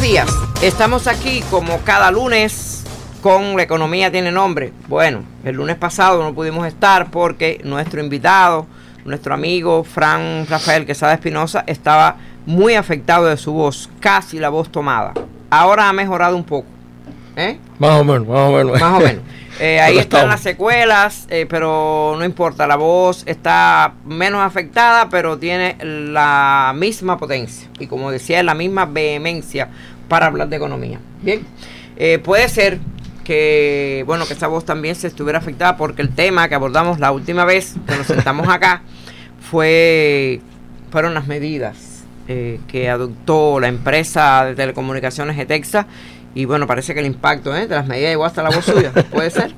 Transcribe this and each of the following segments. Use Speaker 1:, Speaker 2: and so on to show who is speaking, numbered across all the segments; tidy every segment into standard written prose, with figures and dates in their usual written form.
Speaker 1: días, estamos aquí como cada lunes con La Economía Tiene Nombre. Bueno, el lunes pasado no pudimos estar porque nuestro invitado, nuestro amigo Fran Rafael Quesada Espinosa, estaba muy afectado de su voz, casi la voz tomada. Ahora ha mejorado un poco.
Speaker 2: Más o menos.
Speaker 1: Más o menos. Ahí están las secuelas, pero no importa, la voz está menos afectada, pero tiene la misma potencia y, como decía, la misma vehemencia para hablar de economía. Bien, puede ser que, bueno, que esa voz también se estuviera afectada porque el tema que abordamos la última vez que nos sentamos acá fueron las medidas que adoptó la empresa de telecomunicaciones ETEXA. Y bueno, parece que el impacto de las medidas llegó hasta la voz suya. ¿Puede ser?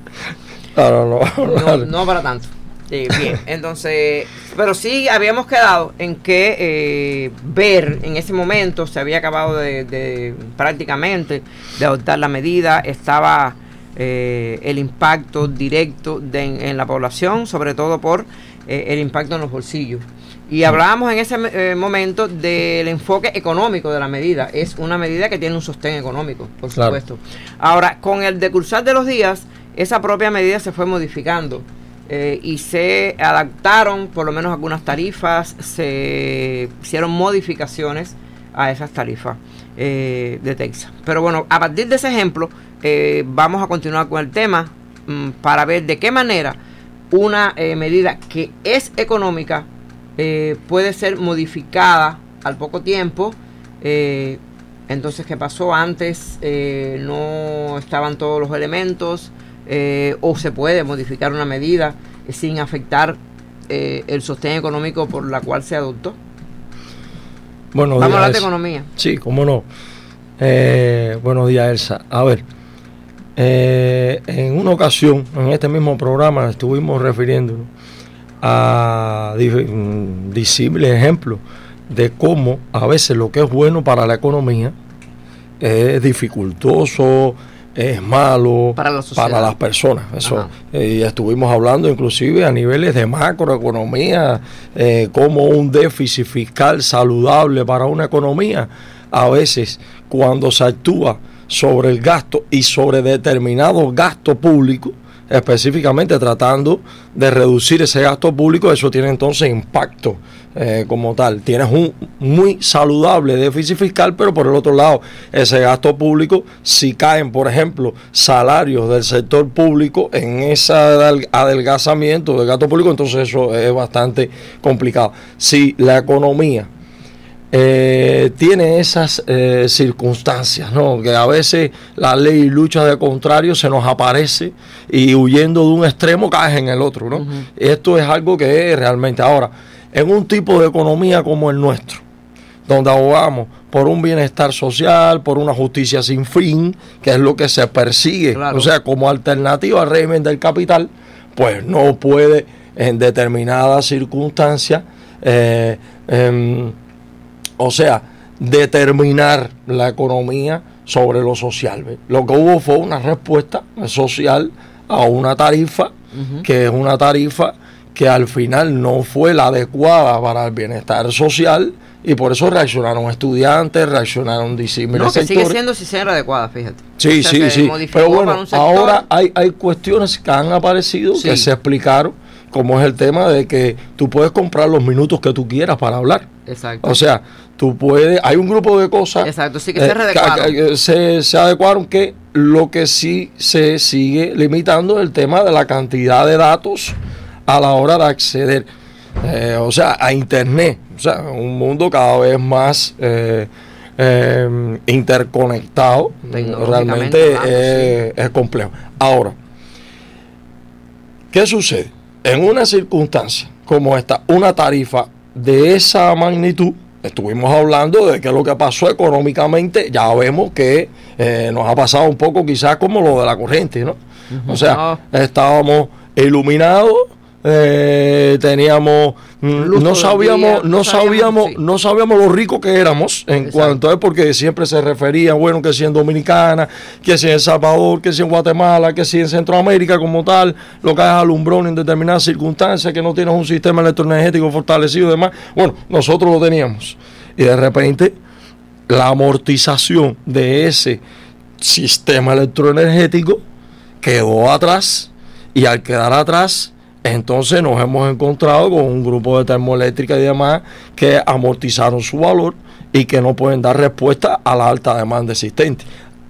Speaker 1: No para tanto. Bien, entonces, pero sí habíamos quedado en que ver en ese momento, se había acabado de prácticamente de adoptar la medida, estaba el impacto directo en la población, sobre todo por el impacto en los bolsillos. Y hablábamos en ese momento del enfoque económico de la medida. Es una medida que tiene un sostén económico, por supuesto. Ahora, con el decursar de los días, esa propia medida se fue modificando y se adaptaron por lo menos algunas tarifas, se hicieron modificaciones a esas tarifas de Texas. Pero bueno, a partir de ese ejemplo, vamos a continuar con el tema para ver de qué manera una medida que es económica puede ser modificada al poco tiempo. Entonces, ¿qué pasó? Antes no estaban todos los elementos, o se puede modificar una medida sin afectar el sostén económico por la cual se adoptó.
Speaker 2: Bueno,
Speaker 1: vamos a hablar de economía.
Speaker 2: Sí, cómo no. Buenos días, Elsa. A ver, en una ocasión, en este mismo programa, estuvimos refiriéndonos a visibles ejemplos de cómo a veces lo que es bueno para la economía es dificultoso, es malo para las personas. Eso, y estuvimos hablando inclusive a niveles de macroeconomía, como un déficit fiscal saludable para una economía, a veces cuando se actúa sobre el gasto y sobre determinado gasto público, específicamente tratando de reducir ese gasto público, eso tiene entonces impacto como tal. Tienes un muy saludable déficit fiscal, pero por el otro lado, ese gasto público, si caen, por ejemplo, salarios del sector público en ese adelgazamiento del gasto público, entonces eso es bastante complicado. Si la economía tiene esas circunstancias, ¿no? Que a veces la ley y lucha de contrario se nos aparece y huyendo de un extremo caes en el otro, ¿no? Esto es algo que es realmente ahora, en un tipo de economía como el nuestro, donde abogamos por un bienestar social, por una justicia sin fin, que es lo que se persigue, o sea, como alternativa al régimen del capital, pues no puede en determinadas circunstancias o sea, determinar la economía sobre lo social. ¿Ve? Lo que hubo fue una respuesta social a una tarifa, que es una tarifa que al final no fue la adecuada para el bienestar social, y por eso reaccionaron estudiantes, reaccionaron disímiles sectores.
Speaker 1: Sigue siendo si sea adecuada, fíjate.
Speaker 2: Sí, sí. Pero bueno, ahora hay cuestiones que han aparecido, que se explicaron, como es el tema de que tú puedes comprar los minutos que tú quieras para hablar.
Speaker 1: Exacto.
Speaker 2: O sea, tú puedes, hay un grupo de cosas.
Speaker 1: Exacto, sí que se readecuaron.
Speaker 2: Se adecuaron, que lo que sí se sigue limitando es el tema de la cantidad de datos a la hora de acceder, o sea, a Internet. O sea, un mundo cada vez más interconectado, realmente es complejo. Ahora, ¿qué sucede? En una circunstancia como esta, una tarifa de esa magnitud, estuvimos hablando de que lo que pasó económicamente, ya vemos que nos ha pasado un poco quizás como lo de la corriente, ¿no? O sea, estábamos iluminados, teníamos, no sabíamos lo ricos que éramos en cuanto a, porque siempre se refería, bueno, que si en Dominicana, que si en El Salvador, que si en Guatemala, que si en Centroamérica como tal, lo que es alumbrón en determinadas circunstancias, que no tienes un sistema electroenergético fortalecido y demás. Bueno, nosotros lo teníamos y de repente la amortización de ese sistema electroenergético quedó atrás, y al quedar atrás, entonces nos hemos encontrado con un grupo de termoeléctricas y demás que amortizaron su valor y que no pueden dar respuesta a la alta demanda existente.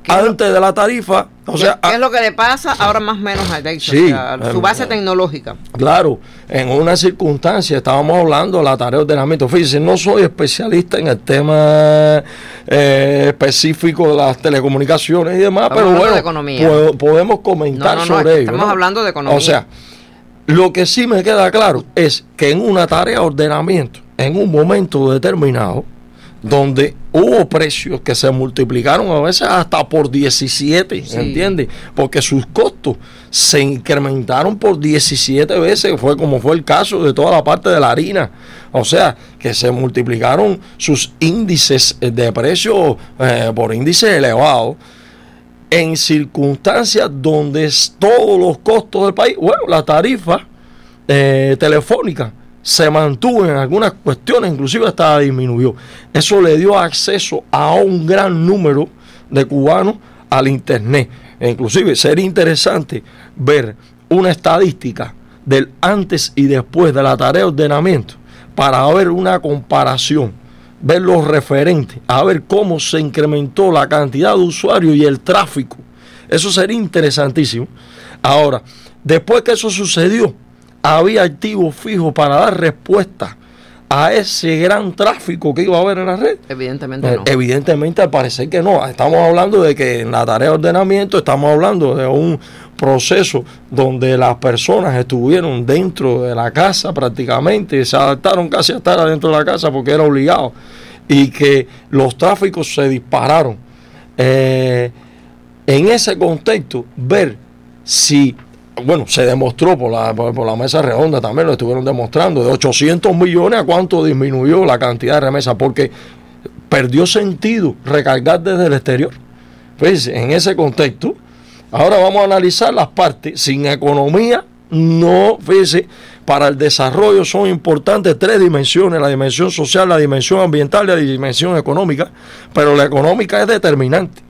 Speaker 2: Antes de la tarifa, o sea...
Speaker 1: ¿Qué es lo que le pasa ahora más o menos a Texas?
Speaker 2: Sí,
Speaker 1: o sea, su base tecnológica.
Speaker 2: Claro, en una circunstancia, estábamos hablando de la tarea de ordenamiento. Fíjense, no soy especialista en el tema específico de las telecomunicaciones y demás, pero bueno,
Speaker 1: de economía.
Speaker 2: Podemos comentar sobre ello.
Speaker 1: Estamos hablando de economía.
Speaker 2: O sea, lo que sí me queda claro es que en una tarea de ordenamiento, en un momento determinado, donde hubo precios que se multiplicaron a veces hasta por 17, sí. ¿Entiendes? Porque sus costos se incrementaron por 17 veces, fue como fue el caso de toda la parte de la harina. O sea, que se multiplicaron sus índices de precios por índices elevados, en circunstancias donde todos los costos del país, bueno, la tarifa telefónica se mantuvo en algunas cuestiones, inclusive hasta disminuyó. Eso le dio acceso a un gran número de cubanos al internet. Inclusive sería interesante ver una estadística del antes y después de la tarea de ordenamiento para ver una comparación, ver los referentes, a ver cómo se incrementó la cantidad de usuarios y el tráfico. Eso sería interesantísimo. Ahora, después que eso sucedió, había activos fijos para dar respuesta a ese gran tráfico que iba a haber en la red.
Speaker 1: Evidentemente no.
Speaker 2: Evidentemente, al parecer que no. Estamos hablando de que en la tarea de ordenamiento estamos hablando de un proceso donde las personas estuvieron dentro de la casa prácticamente, se adaptaron casi a estar adentro de la casa porque era obligado, y que los tráficos se dispararon. En ese contexto, ver si... Bueno, se demostró por la mesa redonda, también lo estuvieron demostrando, de 800 millones a cuánto disminuyó la cantidad de remesas, porque perdió sentido recargar desde el exterior. Fíjense, en ese contexto, ahora vamos a analizar las partes. Sin economía, no, fíjense, para el desarrollo son importantes 3 dimensiones: la dimensión social, la dimensión ambiental y la dimensión económica, pero la económica es determinante.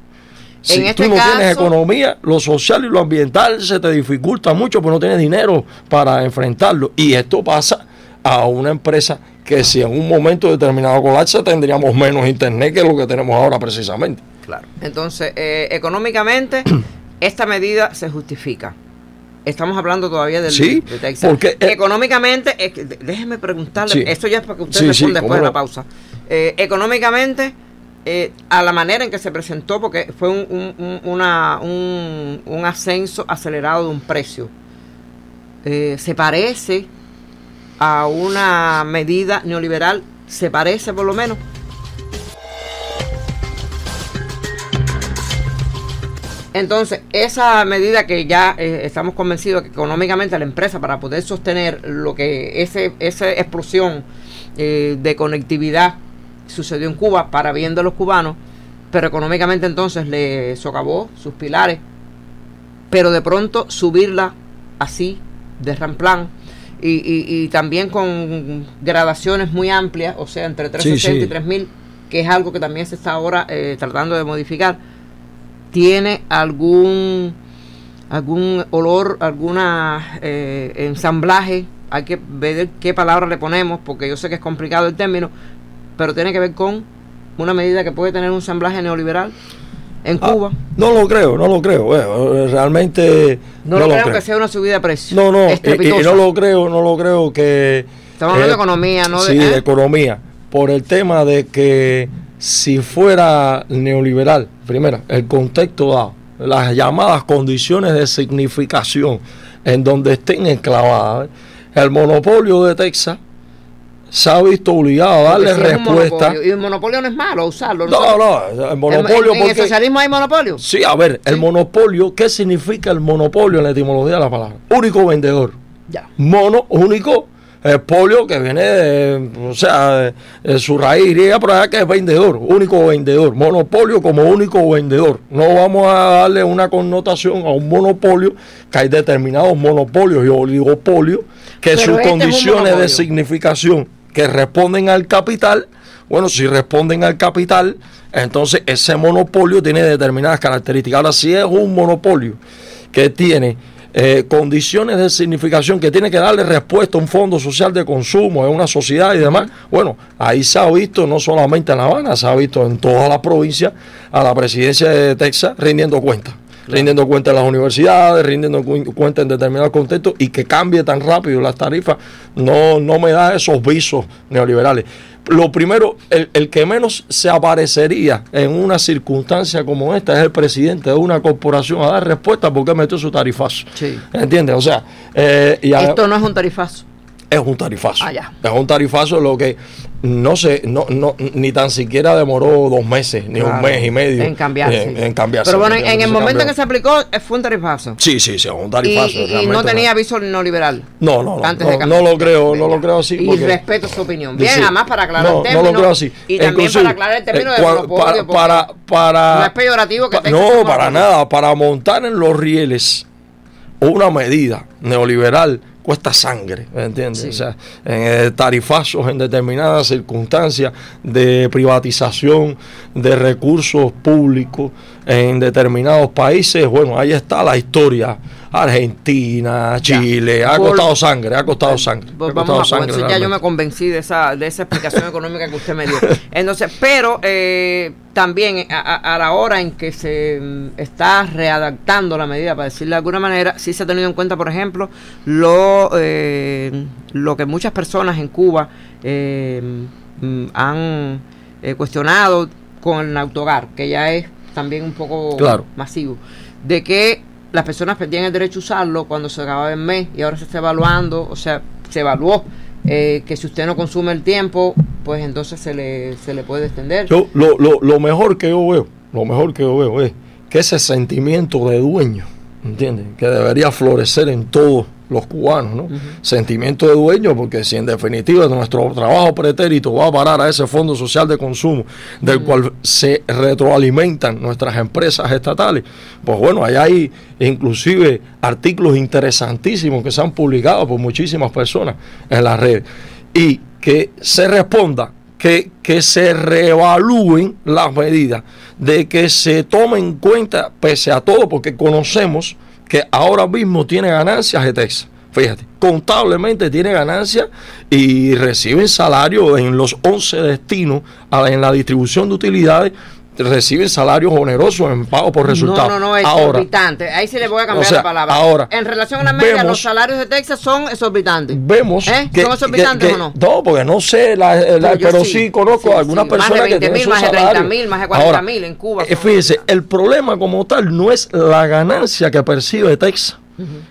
Speaker 2: Si tú no tienes economía, lo social y lo ambiental se te dificulta mucho porque no tienes dinero para enfrentarlo. Y esto pasa a una empresa que si en un momento determinado colapsa, tendríamos menos internet que lo que tenemos ahora precisamente.
Speaker 1: Claro. Entonces, económicamente, esta medida se justifica. Estamos hablando todavía del
Speaker 2: sí,
Speaker 1: de Texas.
Speaker 2: Porque
Speaker 1: económicamente, déjeme preguntarle,
Speaker 2: sí,
Speaker 1: esto ya es para que usted responda después de la pausa. Económicamente, a la manera en que se presentó, porque fue un ascenso acelerado de un precio, ¿se parece a una medida neoliberal? ¿Se parece por lo menos? Entonces, esa medida que ya estamos convencidos que económicamente la empresa, para poder sostener lo que esa explosión de conectividad sucedió en Cuba para bien de los cubanos, pero económicamente entonces le socavó sus pilares, pero de pronto subirla así de ramplán y también con gradaciones muy amplias, o sea, entre 360 y 3000, que es algo que también se está ahora tratando de modificar, ¿tiene algún olor, alguna ensamblaje? Hay que ver qué palabra le ponemos, porque yo sé que es complicado el término, pero tiene que ver con una medida que puede tener un ensamblaje neoliberal en Cuba.
Speaker 2: No lo creo. Realmente
Speaker 1: no lo creo que sea una subida de precios.
Speaker 2: No, y no lo creo que...
Speaker 1: Estamos hablando de economía, ¿no?
Speaker 2: Sí, de economía. Por el tema de que si fuera neoliberal, primero, el contexto dado, las llamadas condiciones de significación en donde estén enclavadas, el monopolio de Texas se ha visto obligado a darle respuesta.
Speaker 1: Y el monopolio no es malo usarlo.
Speaker 2: No, el monopolio.
Speaker 1: ¿En el socialismo hay monopolio?
Speaker 2: Sí, a ver, el monopolio, ¿qué significa el monopolio en la etimología de la palabra? Único vendedor.
Speaker 1: Ya.
Speaker 2: Mono, único, el polio que viene de su raíz griega, pero es que es vendedor, único vendedor. Monopolio como único vendedor. No vamos a darle una connotación a un monopolio, que hay determinados monopolios y oligopolios que sus condiciones de significación que responden al capital Bueno, si responden al capital, entonces ese monopolio tiene determinadas características. Ahora, si es un monopolio que tiene condiciones de significación, que tiene que darle respuesta a un fondo social de consumo, a una sociedad y demás, bueno, ahí se ha visto no solamente en La Habana, se ha visto en todas las provincias a la presidencia de Texas rindiendo cuentas. Rindiendo cuenta en las universidades, rindiendo cuenta en determinados contextos, y que cambie tan rápido las tarifas no me da esos visos neoliberales. Lo primero, el que menos se aparecería en una circunstancia como esta es el presidente de una corporación a dar respuesta porque metió su tarifazo.
Speaker 1: Sí.
Speaker 2: ¿Entiendes? O sea,
Speaker 1: esto no es un tarifazo.
Speaker 2: Es un tarifazo.
Speaker 1: Ya.
Speaker 2: Es un tarifazo, lo que no sé, ni tan siquiera demoró 2 meses, ni un mes y medio
Speaker 1: en cambiarse.
Speaker 2: En cambiarse.
Speaker 1: Pero bueno, en el momento en que se aplicó, fue un tarifazo.
Speaker 2: Sí, es un tarifazo.
Speaker 1: Y no tenía aviso neoliberal.
Speaker 2: No.
Speaker 1: Antes de
Speaker 2: no lo creo, no lo creo así.
Speaker 1: Y respeto su opinión. Bien, además para aclarar el término.
Speaker 2: No lo creo así.
Speaker 1: Y también para aclarar el término de monopolio.
Speaker 2: No
Speaker 1: es peyorativo que
Speaker 2: no, para nada. Para montar en los rieles una medida neoliberal cuesta sangre, ¿me entiendes? Sí. O sea, en tarifazos en determinadas circunstancias de privatización de recursos públicos en determinados países, bueno, ahí está la historia. Argentina, Chile, ha costado sangre.
Speaker 1: Ya yo me convencí de esa explicación económica que usted me dio. Entonces, pero también a la hora en que se está readaptando la medida, para decirlo de alguna manera, sí se ha tenido en cuenta, por ejemplo, lo que muchas personas en Cuba han cuestionado con el autogar, que ya es también un poco masivo, de que las personas perdían el derecho a usarlo cuando se acababa el mes y ahora se está evaluando, o sea, se evaluó que si usted no consume el tiempo, pues entonces se le puede extender.
Speaker 2: Lo mejor que yo veo es que ese sentimiento de dueño, ¿entiendes? Que debería florecer en todos los cubanos, ¿no? Sentimiento de dueño, porque si en definitiva nuestro trabajo pretérito va a parar a ese fondo social de consumo del cual se retroalimentan nuestras empresas estatales, pues bueno, allá hay inclusive artículos interesantísimos que se han publicado por muchísimas personas en las redes, y que se responda, que se reevalúen las medidas, de que se tomen en cuenta pese a todo, porque conocemos que ahora mismo tiene ganancias de Texas. Fíjate, contablemente tiene ganancias y reciben salario en los 11 destinos en la distribución de utilidades. Reciben salarios onerosos en pago por resultados.
Speaker 1: No, es exorbitante. Ahí sí le voy a cambiar la palabra.
Speaker 2: Ahora,
Speaker 1: en relación a la media, los salarios de Texas son exorbitantes.
Speaker 2: Vemos
Speaker 1: que ¿son exorbitantes o no?
Speaker 2: No, porque no sé, pero sí conozco algunas personas que tienen
Speaker 1: más de 30,000, más de 40,000 en Cuba.
Speaker 2: Fíjese, el problema como tal no es la ganancia que percibe Texas.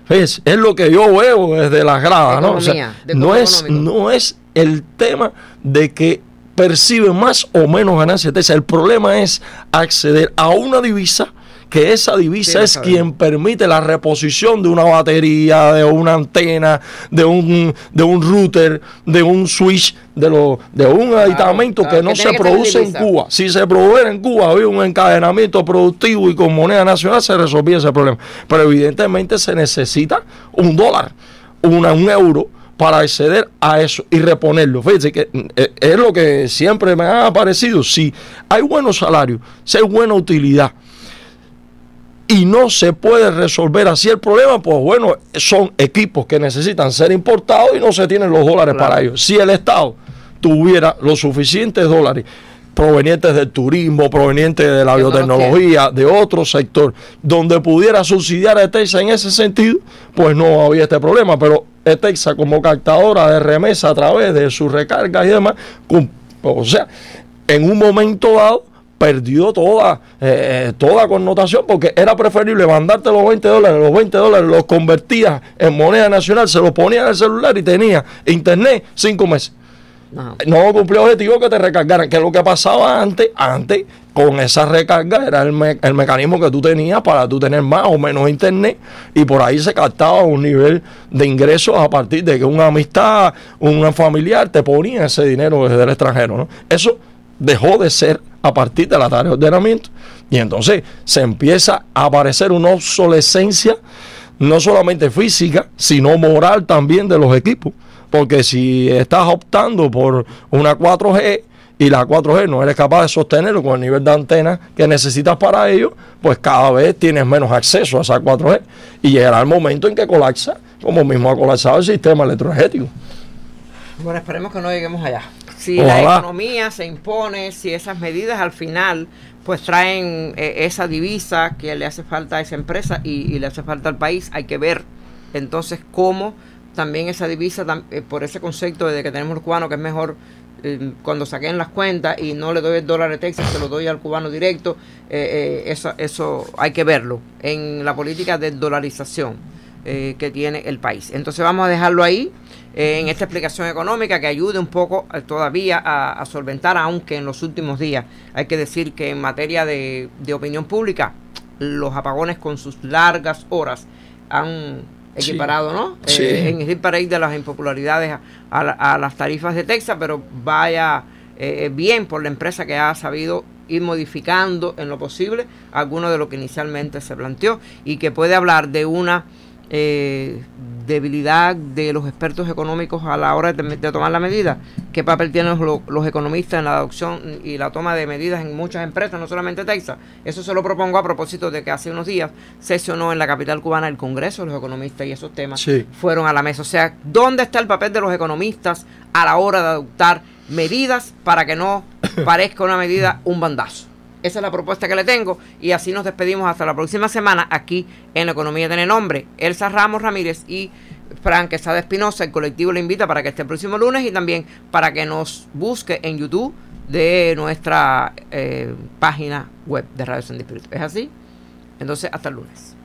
Speaker 2: Es lo que yo veo desde las gradas, ¿no? O sea, no es el tema de que percibe más o menos ganancias de Texas. El problema es acceder a una divisa, que esa divisa es quien permite la reposición de una batería, de una antena, de un router, de un switch, de un aditamento que no se produce en Cuba. Si se produjera en Cuba, había un encadenamiento productivo y con moneda nacional se resolvía ese problema. Pero evidentemente se necesita $1, un euro, para acceder a eso y reponerlo. Fíjense que es lo que siempre me ha parecido. Si hay buenos salarios, si hay buena utilidad y no se puede resolver así el problema, pues bueno, son equipos que necesitan ser importados y no se tienen los dólares para ellos. Si el Estado tuviera los suficientes dólares provenientes del turismo, provenientes de la biotecnología, de otro sector, donde pudiera subsidiar a Texas en ese sentido, pues no había este problema. Pero Texas, como captadora de remesa a través de sus recargas y demás, o sea, en un momento dado perdió toda connotación, porque era preferible mandarte los $20 los convertías en moneda nacional, se los ponías en el celular y tenía internet 5 meses. No cumplió objetivo que te recargaran, que es lo que pasaba antes con esa recarga, era el mecanismo que tú tenías para tú tener más o menos internet, y por ahí se captaba un nivel de ingresos a partir de que una amistad, un familiar te ponía ese dinero desde el extranjero, ¿no? Eso dejó de ser a partir de la tarea de ordenamiento, y entonces se empieza a aparecer una obsolescencia no solamente física, sino moral también de los equipos. Porque si estás optando por una 4G y la 4G no eres capaz de sostenerlo con el nivel de antena que necesitas para ello, pues cada vez tienes menos acceso a esa 4G y llegará el momento en que colapsa, como mismo ha colapsado el sistema electroenergético.
Speaker 1: Bueno, esperemos que no lleguemos allá. Si ojalá la economía se impone, si esas medidas al final pues traen esa divisa que le hace falta a esa empresa y le hace falta al país, hay que ver entonces cómo también esa divisa, por ese concepto de que tenemos los cubanos, que es mejor cuando saquen las cuentas y no le doy el dólar de Texas, se lo doy al cubano directo, eso hay que verlo en la política de dolarización que tiene el país. Entonces vamos a dejarlo ahí en esta explicación económica que ayude un poco todavía a solventar, aunque en los últimos días hay que decir que en materia de opinión pública los apagones con sus largas horas han equiparado, ¿no?
Speaker 2: Sí.
Speaker 1: En el parade de las impopularidades a las tarifas de Texas, pero vaya bien por la empresa que ha sabido ir modificando en lo posible alguno de lo que inicialmente se planteó y que puede hablar de una debilidad de los expertos económicos a la hora de tomar la medida. ¿Qué papel tienen los economistas en la adopción y la toma de medidas en muchas empresas, no solamente Texas? Eso se lo propongo a propósito de que hace unos días sesionó en la capital cubana el Congreso de los economistas y esos temas fueron a la mesa. O sea, ¿dónde está el papel de los economistas a la hora de adoptar medidas para que no parezca una medida un bandazo? Esa es la propuesta que le tengo y así nos despedimos hasta la próxima semana aquí en La Economía Tiene Nombre. Elsa Ramos Ramírez y Frank Quesada Espinosa, el colectivo le invita para que esté el próximo lunes y también para que nos busque en YouTube de nuestra página web de Radio San Espíritu. ¿Es así? Entonces, hasta el lunes.